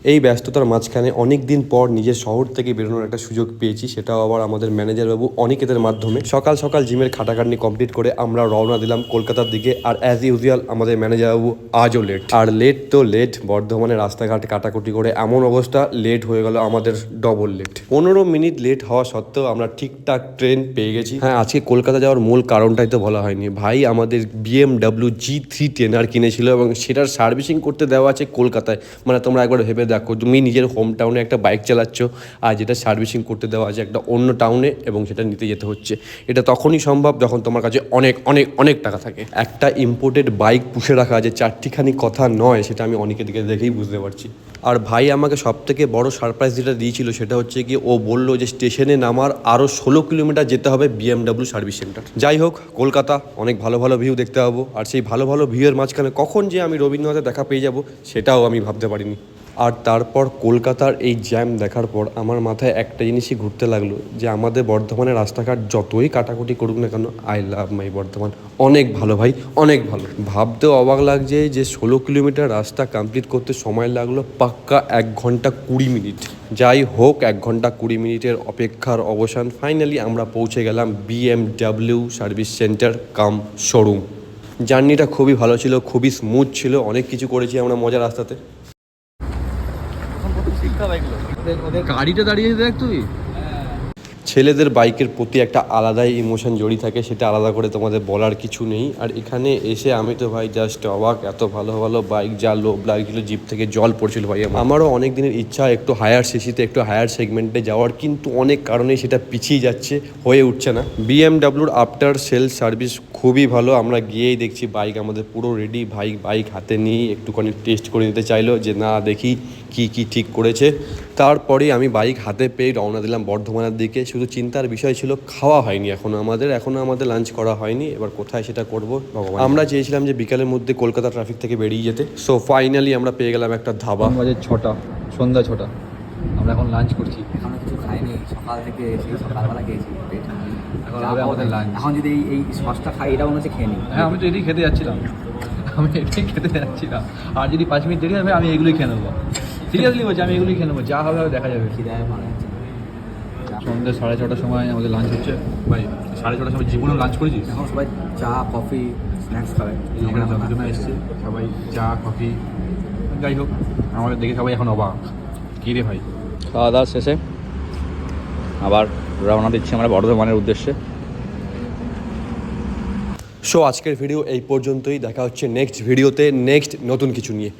এই ব্যস্ততার মাঝখানে অনেক দিন পর নিজের শহর থেকে বেরোনোর একটা সুযোগ পেয়েছি, সেটাও আবার আমাদের ম্যানেজার বাবু অনিকেতের মাধ্যমে। সকাল সকাল জিমের খাটাখাটনি কমপ্লিট করে আমরা রওনা দিলাম কলকাতার দিকে। আর অ্যাজ ইউজুয়াল আমাদের ম্যানেজার বাবু আজও লেট। আর লেট তো লেট, বর্ধমানের রাস্তাঘাট কাটাকুটি করে এমন অবস্থা, লেট হয়ে গেল আমাদের ডবল লেট। 15 মিনিট লেট হওয়া সত্ত্বেও আমরা ঠিকঠাক ট্রেন পেয়ে গেছি। হ্যাঁ, আজকে কলকাতা যাওয়ার মূল কারণটাই তো বলা হয়নি। ভাই আমাদের BMW G3 টেনার কিনেছিল এবং সেটার সার্ভিসিং করতে দেওয়া আছে কলকাতায়। মানে তোমরা একবার ভেবে দেখো, তুমি নিজের হোম টাউনে একটা বাইক চালাচ্ছ আর যেটা সার্ভিসিং করতে দেওয়া আছে একটা অন্য টাউনে, এবং সেটা নিতে যেতে হচ্ছে। এটা তখনই সম্ভব যখন তোমার কাছে অনেক অনেক অনেক টাকা থাকে। একটা ইম্পোর্টেড বাইক পুষে রাখা যে চারটিখানি কথা নয়, সেটা আমি অনেকের দিকে দেখেই বুঝতে পারছি। আর ভাই আমাকে সবথেকে বড় সারপ্রাইজ যেটা দিয়েছিল সেটা হচ্ছে কি, ও বললো যে স্টেশনে নামার আরও 16 কিলোমিটার যেতে হবে BMW সার্ভিস সেন্টার। যাই হোক, কলকাতা অনেক ভালো ভালো ভিউ দেখতে পাবো, আর সেই ভালো ভালো ভিউয়ের মাঝখানে কখন যে আমি রবীন্দ্রনাথের দেখা পেয়ে যাব সেটাও আমি ভাবতে পারিনি। আর তারপর কলকাতার এই জ্যাম দেখার পর আমার মাথায় একটা জিনিসই ঘুরতে লাগলো, যে আমাদের বর্ধমানের রাস্তাঘাট যতই কাটাকুটি করুক না কেন, আই লাভ মাই বর্ধমান। অনেক ভালো ভাই, অনেক ভালো। ভাবতেও অবাক লাগছে যে 16 কিলোমিটার রাস্তা কমপ্লিট করতে সময় লাগলো পাক্কা 1 ঘন্টা 20 মিনিট। যাই হোক, 1 ঘন্টা 20 মিনিটের অপেক্ষার অবসান, ফাইনালি আমরা পৌঁছে গেলাম BMW সার্ভিস সেন্টার কাম শোরুম। জার্নিটা খুবই ভালো ছিল, খুবই স্মুথ ছিল, অনেক কিছু করেছি আমরা মজা রাস্তাতে। গাড়িটা দাঁড়িয়ে দেখ তুই। ছেলেদের বাইকের প্রতি একটা আলাদাই ইমোশন জড়িয়ে থাকে, সেটা আলাদা করে তোমাদের বলার কিছু নেই। আর এখানে এসে আমি তো ভাই জাস্ট অবাক, এত ভালো ভালো বাইক, যা লোভ লাগছিল, জিপ থেকে জল পড়ছিল ভাই। আমারও অনেক দিনের ইচ্ছা একটু হায়ার সিসিতে, একটু হায়ার সেগমেন্টে যাওয়ার, কিন্তু অনেক কারণেই সেটা পিছিয়ে যাচ্ছে, হয়ে উঠছে না। BMWর আফটার সেল সার্ভিস খুবই ভালো। আমরা গিয়েই দেখছি বাইক আমাদের পুরো রেডি। ভাই বাইক হাতে নিয়ে একটুখানি টেস্ট করে নিতে চাইলো, যে না দেখি কি কি ঠিক করেছে। তারপরেই আমি বাইক হাতে পেয়ে রওনা দিলাম বর্ধমানের দিকে। শুধু চিন্তার বিষয় ছিল, খাওয়া হয়নি এখনও আমাদের লাঞ্চ করা হয়নি। এবার কোথায় সেটা করবো ভগবান। আমরা চেয়েছিলাম যে বিকালের মধ্যে কলকাতা ট্রাফিক থেকে বেরিয়ে যেতে। সো ফাইনালি আমরা পেয়ে গেলাম একটা ধাবা। বাজে 6টা, সন্ধ্যা 6টা। আমরা এখন লাঞ্চ করছি। এখনো কিছু খাইনি, সকাল থেকে সেই সকালবেলা খেয়েছি পেট। এখন হবে আমাদের লাঞ্চ। এখন যদি এই সসটা খাই, এটা মনে হচ্ছে খেয়ে নিই। হ্যাঁ, আমি তো এটাই খেতে যাচ্ছিলাম। আর যদি 5 মিনিট দেরি হবে আমি এগুলোই খেয়ে নেবো। সিরিয়াসলি বলছি, আমি এগুলোই খেয়ে নেবো, যা হবে দেখা যাবে। খিদায় মারা যাচ্ছে। সন্ধ্যে 6:30টার সময় আমাদের লাঞ্চ হচ্ছে। ভাই 6:30টার সময় জীবনেও লাঞ্চ করেছিস? এখন সবাই চা, কফি, স্ন্যাক্স খাবে। এখানে যতজনে এসছে সবাই চা, কফি। যাই হোক, আমাদের দেখে সবাই এখন অবাক, কী রে ভাই। খাওয়া দাওয়া শেষে আবার রওনা দিচ্ছি আমরা বর্ধমানের উদ্দেশ্যে। সো আজকের ভিডিও এই পর্যন্তই। দেখা হচ্ছে নেক্সট ভিডিওতে, নেক্সট নতুন কিছু নিয়ে।